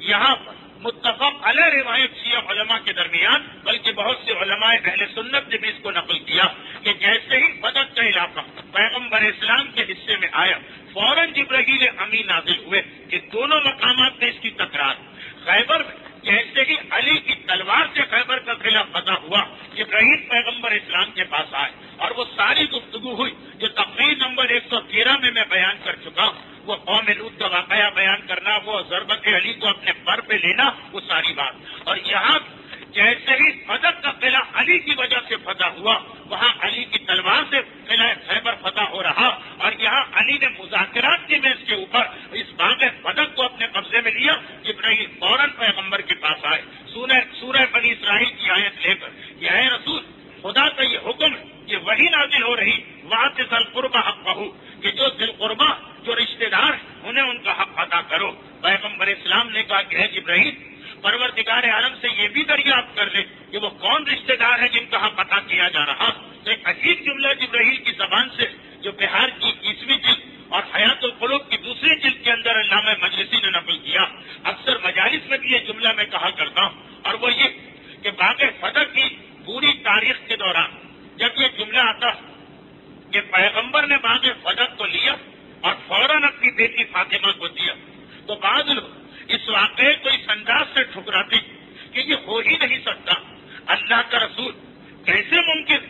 یہاں پر متفق علیہ روایت شیعہ علماء کے درمیان، بلکہ بہت سے علماء اہل سنت نے بھی اس کو نقل کیا کہ جیسے ہی بدر کا علاقہ پیغمبر اسلام کے حصے میں آیا، فوراً جبرائیل امین نازل ہوئے کہ دونوں مقامات میں اس کی تکرار۔ خیبر میں جیسے ہی علی کی تلوار سے خیبر کا قلعہ فتح ہوا، جبرائیل پیغمبر اسلام کے پاس آئے اور وہ ساری گفتگو ہوئی جو تقریر نمبر 113 میں بیان کر چکا ہوں، وہ قوم لوط کا واقعہ بیان کرنا، وہ ضربت علی کو اپنے پر پہ لینا، وہ ساری بات۔ اور یہاں جیسے ہی بدر کا قلعہ علی کی وجہ سے فتح ہوا، وہاں علی کی تلوار سے قلعہ خیبر فتح ہو رہا، اور یہاں علی نے مذاکرات کی میز کے اوپر اس باغ بدر کو اپنے قبضے میں لیا۔ جبرائیل فوراً پیغمبر کے پاس آئے، سورہ بنی اسرائیل کی آیت لے کر، یہ ہے رسول خدا کا یہ حکم ہے، یہ وہی نازل ہو رہی، وہاں سے ذی القربہ حقہ، کہ جو ذی القربہ جو رشتہ دار انہیں ان کا حق ادا کرو۔ پیغمبر اسلام نے کہا کہ ہے جبرائیل، پروردگار عالم سے یہ بھی دریافت کر لے کہ وہ کون رشتہ دار ہے جن کا حق ادا کیا جا رہا۔ تو ایک عجیب جملہ جبرائیل کی زبان سے جو بہار کی 20ویں جلد اور حیات القلوب کی دوسری جلد کے اندر علامہ مجلسی نے نقل کیا، اکثر مجالس میں بھی یہ جملہ میں کہا کرتا ہوں، اور وہ یہ کہ باغ فتح کی پوری تاریخ کے دوران جب یہ جملہ آتا کہ پیغمبر نے باغ فتح کو لیا اور فوراً اپنی بیٹی فاطمہ کو دیا، تو بعض لوگ اس واقعے کو اس انداز سے ٹھکراتے کہ یہ ہو ہی نہیں سکتا، اللہ کا رسول کیسے ممکن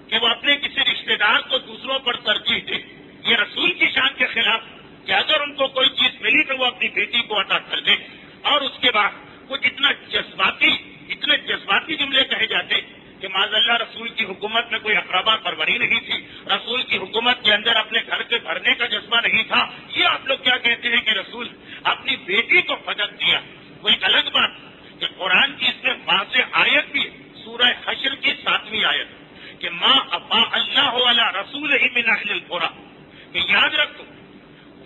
کہ وہ اپنے کسی رشتہ دار کو دوسروں پر ترجیح دے، یہ رسول کی شان کے خلاف کہ اگر ان کو کوئی چیز ملی تو وہ اپنی بیٹی کو عطا کر دے۔ اور اس کے بعد کچھ اتنے جذباتی جملے کہے جاتے کہ معاذ اللہ رسول کی حکومت میں کوئی اقربا پروری نہیں تھی، رسول کی حکومت کے اندر اپنے گھر کے بھرنے کا جذبہ نہیں تھا، یہ آپ لوگ کیا کہتے ہیں کہ رسول اپنی بیٹی کو فدیہ دیا۔ وہ ایک الگ بات کہ قرآن کی اس میں واضح آیت بھی ہے، سورہ حشر کی 7ویں آیت کہ ما افاء اللہ علی رسولہ من اہل القری، کہ یاد رکھو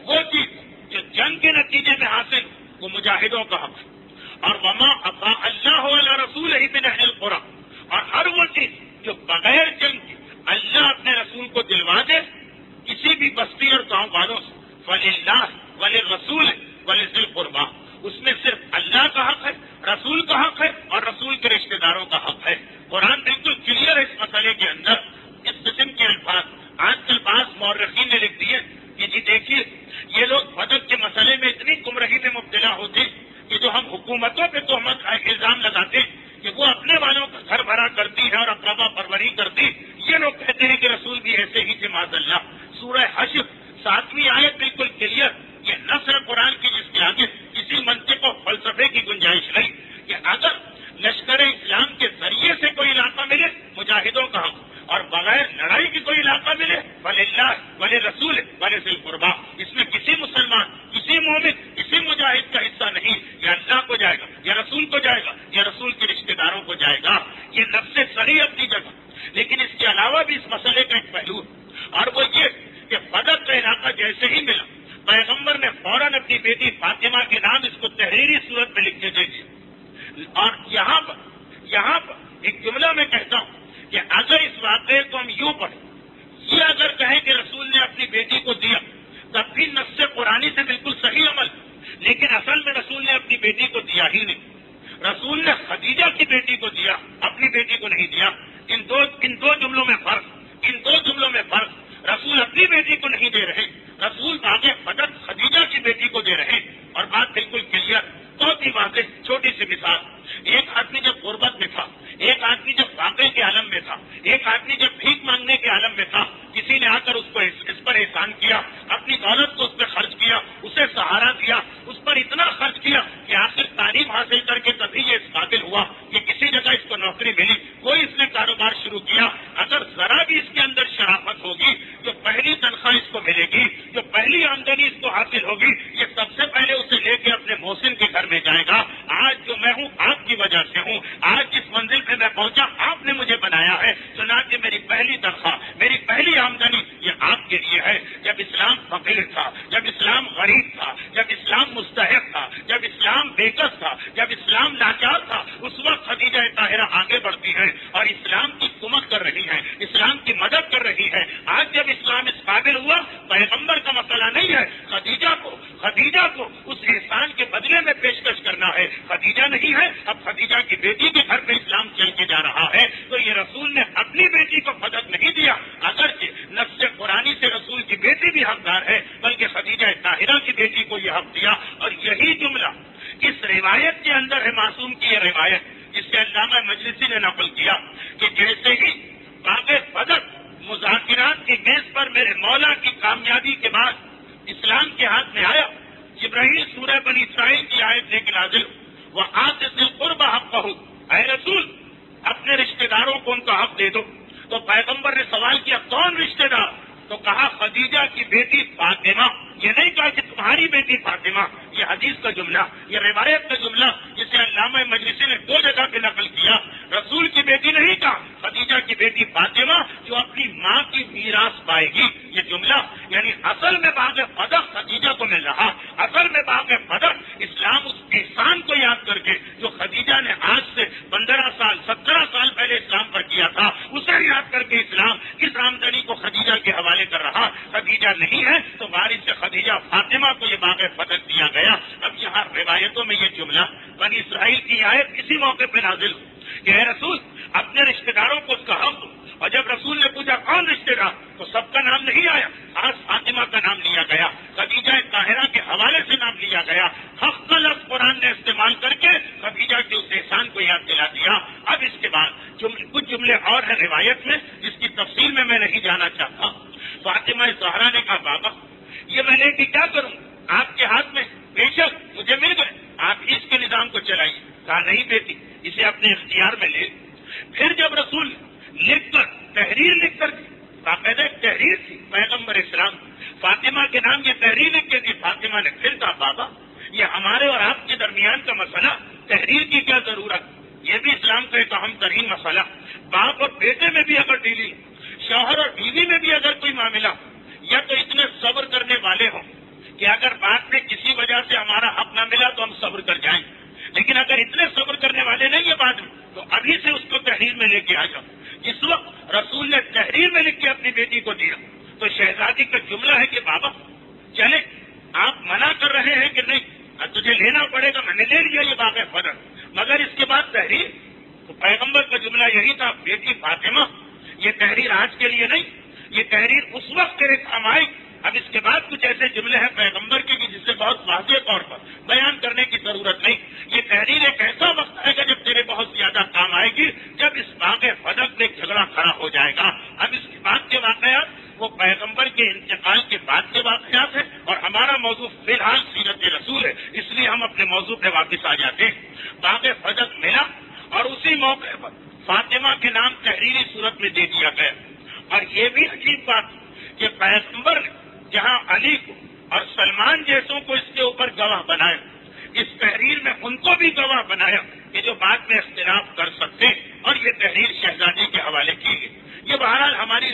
وہ چیز جو جنگ کے نتیجے میں حاصل وہ مجاہدوں کا حق ہے، اور وما افاء اللہ علی رسولہ من اہل القری، اور ہر وہ چیز جو بغیر جنگ کے اللہ اپنے رسول کو دلوا دے کسی بھی بستی اور گاؤں والوں سے، وللہ وللرسول ولذی القربی، اس میں صرف اللہ کا حق ہے، رسول کا حق ہے اور رسول کے رشتہ داروں کا حق ہے۔ قرآن بالکل کلیئر ہے اس مسئلے کے اندر، اس قسم کے الفاظ آج کل بعض مورخین نے لکھ دیے کہ جی دیکھیے یہ لوگ بدر کے مسئلے میں اتنی گمراہی میں مبتلا ہوتے کہ جو ہم حکومتوں پہ تہمت الزام لگاتے کہ وہ اپنے والوں کا گھر بھرا کرتی ہے اور اقربا پروری کرتی، یہ لوگ کہتے ہیں کہ رسول بھی ایسے ہی تھے معاذ اللہ۔ سورہ حشر 7ویں آیت بالکل کلیئر، یہ نصر قرآن کی جس کے آگے کسی منطق و فلسفے کی گنجائش نہیں کہ اگر لشکر اسلام کے ذریعے سے کوئی علاقہ ملے مجاہدوں کا حق، اور بغیر لڑائی کی کوئی علاقہ ملے وللہ ولرسول ولذی القربی، اس میں کسی مسلمان، کسی مومن، کسی مجاہد کا حصہ نہیں، یا اللہ کو جائے گا یا رسول کو جائے گا یا رسول کے رشتہ داروں کو جائے گا۔ یہ نفس صریح اپنی جگہ، لیکن اس کے علاوہ بھی اس مسئلے کا ایک پہلو ہے، اور وہ یہ کہ بدر کا علاقہ جیسے ہی ملا پیغمبر نے فوراً اپنی بیٹی فاطمہ کے نام اس کو تحریری صورت میں لکھ کے دے دی۔ اور یہاں پر ایک جملہ میں کہتا ہوں کہ اگر اس واقعے کو ہم یوں پڑھیں، یہ اگر کہیں کہ رسول نے اپنی بیٹی کو دیا تب بھی نص قرآنی سے بالکل صحیح عمل، لیکن اصل میں رسول نے اپنی بیٹی کو دیا ہی نہیں، رسول نے خدیجہ کی بیٹی کو دیا، اپنی بیٹی کو نہیں دیا۔ ان دو جملوں میں فرق، رسول اپنی بیٹی کو نہیں دے رہے، رسول آگے بدر خدیجہ کی بیٹی کو دے رہے، اور بات بالکل کلیئر۔ بہت ہی واضح چھوٹی سی مثال، ایک آدمی جب غربت میں تھا، ایک آدمی جب واقعے کے عالم میں تھا، ایک آدمی جب بھیک مانگنے کے عالم میں تھا، کسی نے آ کر اس پر احسان کیا، اپنی دولت کو اس پہ خرچ کیا، اسے سہارا دیا، اس پر اتنا خرچ کیا کہ آخر تعلیم حاصل کر کے تبھی یہ اس قابل ہوا کہ کسی جگہ اس کو نوکری ملی، کوئی اس نے کاروبار شروع کیا، اگر ذرا بھی اس کے اندر شرافت ہوگی، جو پہلی تنخواہ اس کو ملے گی، جو پہلی آمدنی اس کو حاصل ہوگی، یہ سب سے پہلے اسے لے کے اپنے محسن کے گھر میں جائے گا۔ آج جو میں ہوں آپ کی وجہ سے ہوں، آج جس منزل پہ میں پہنچا آپ نے مجھے بنایا ہے، چنانچہ میری پہلی تنخواہ، میری پہلی آمدنی یہ آپ کے لیے ہے۔ جب اسلام فقیر تھا، جب اسلام غریب تھا، جب اسلام مستحق تھا، جب اسلام بےکس تھا، جب اسلام لاچار تھا، اس وقت خدیجہ طاہرہ آگے بڑھتی ہے اور اسلام کی کمک کر رہی ہے، اسلام کی مدد کر رہی ہے۔ آج جب اسلام اس قابل ہوا، پیغمبر کا مسئلہ نہیں ہے، خدیجہ کو اس احسان کے بدلے میں پیشکش کرنا ہے، خدیجہ نہیں ہے، اب خدیجہ کی بیٹی کے گھر پہ اسلام چل کے جا رہا ہے، تو یہ رسول نے اپنی بیٹی کو فدق نہیں دیا، اگرچہ نص قرآنی سے رسول کی بیٹی بھی حقدار ہے، بلکہ خدیجہ طاہرہ کی بیٹی کو یہ حق دیا۔ اور یہی جملہ اس روایت کے اندر ہے، معصوم کی یہ روایت جس سے علامہ مجلسی نے نقل کیا کہ جیسے ہی باغ بدر مذاکرات کی میز پر میرے مولا کی کامیابی کے بعد اسلام کے ہاتھ میں آیا، جبرائیل سورہ بنی اسرائیل کی آیت لے کے نازل، وآت ذی القربى حقہ، اے رسول اپنے رشتہ داروں کو ان کا حق دے دو۔ تو پیغمبر نے سوال کیا کون رشتہ دار؟ تو کہا خدیجہ کی بیٹی فاطمہ، یہ نہیں کہا کہ تمہاری بیٹی فاطمہ، یہ حدیث کا جملہ، یہ روایت کا جملہ جسے علامہ مجلسی نے 2 جگہ پہ نقل کیا، رسول کی بیٹی نہیں کہا، خدیجہ کی بیٹی فاطمہ جو اپنی ماں کی میراث پائے گی، یہ جملہ یعنی اصل میں باغ بدر خدیجہ کو مل رہا، اصل میں باغ بدر اسلام اس احسان کو یاد کر کے جو خدیجہ نے آج سے 15 سال 17 سال پہلے اسلام پر کیا تھا، اسے یاد کر کے اسلام اس آمدنی کو خدیجہ کے حوالے کر رہا۔ خدیجہ نہیں ہے تو وارث سے خدیجہ فاطمہ کو یہ باغ فدق دیا گیا۔ اب یہاں روایتوں میں یہ جملہ بنی اسرائیل کی آیت اسی موقع پہ نازل کہ اے رسول اپنے رشتہ داروں کو اس کا حق دو، اور جب رسول نے پوچھا کون رشتہ دار تو سب کا نام نہیں آیا، آج فاطمہ کا نام لیا گیا، خدیجہ طاہرہ کے حوالے سے نام لیا گیا، حق کا لفظ قرآن نے استعمال کر کے خدیجہ کے اس احسان کو یاد دلا دیا۔ اب اس کے بعد کچھ جملے اور ہیں روایت میں جس کی تفصیل میں نہیں جانا چاہتا۔ فاطمہ زہرا نے کہا بابا یہ میں لے کے کیا کروں، آپ کے ہاتھ میں بے شک مجھے مل گئے، آپ اس کے نظام کو چلائیے۔ کہا نہیں بیٹی اسے اپنے اختیار میں لے۔ پھر جب رسول لکھ کر تحریر لکھ کر باقاعدہ ایک تحریر تھی پیغمبر اسلام فاطمہ کے نام یہ تحریر لکھ کے تھی، فاطمہ نے پھر کہا بابا یہ ہمارے اور آپ کے درمیان کا مسئلہ، تحریر کی کیا ضرورت، یہ بھی اسلام کا ایک اہم ترین مسئلہ، باپ اور بیٹے میں بھی اگر ڈیلی، شوہر اور بیوی میں بھی اگر کوئی معاملہ، یا تو اتنے صبر کرنے والے ہوں کہ اگر بعد میں کسی وجہ سے ہمارا حق نہ ملا تو ہم صبر کر جائیں، لیکن اگر اتنے صبر کرنے والے نہیں ہیں بعد میں تو ابھی سے اس کو تحریر میں لے کے آ جاؤ۔ جس وقت رسول نے تحریر میں لکھ کے اپنی بیٹی کو دیا تو شہزادی کا جملہ ہے کہ بابا چلے آپ منع کر رہے ہیں کہ نہیں تجھے لینا پڑے گا، میں نے لے لیا یہ باغ بدر، مگر اس کے بعد تحریر، تو پیغمبر کا جملہ یہی تھا بیٹی فاطمہ یہ تحریر آج کے لیے نہیں، یہ تحریر اس وقت تیرے کام آئے۔ اب اس کے بعد کچھ ایسے جملے ہیں پیغمبر کے جس سے بہت واضح طور پر بیان کرنے کی ضرورت نہیں، یہ تحریر ایک ایسا وقت آئے گا جب تیرے بہت زیادہ کام آئے گی، جب اس باغ فدق میں جھگڑا کھڑا ہو جائے گا۔ اب اس کے بعد کے واقعات وہ پیغمبر کے انتقال کے بعد کے واقعات ہیں، اور ہمارا موضوع فی الحال سیرت رسول ہے، اس لیے ہم اپنے موضوع پہ واپس آ جاتے ہیں۔ باغ فدق ملا اور اسی موقع پر فاطمہ کے نام تحریری صورت میں دے دیا گیا، اور یہ بھی عجیب بات کہ پیغمبر نے جہاں علی کو اور سلمان جیسوں کو اس کے اوپر گواہ بنایا، اس تحریر میں ان کو بھی گواہ بنایا کہ جو بعد میں اختلاف کر سکتے، اور یہ تحریر شہزادی کے حوالے کی گئی۔ یہ بہرحال ہماری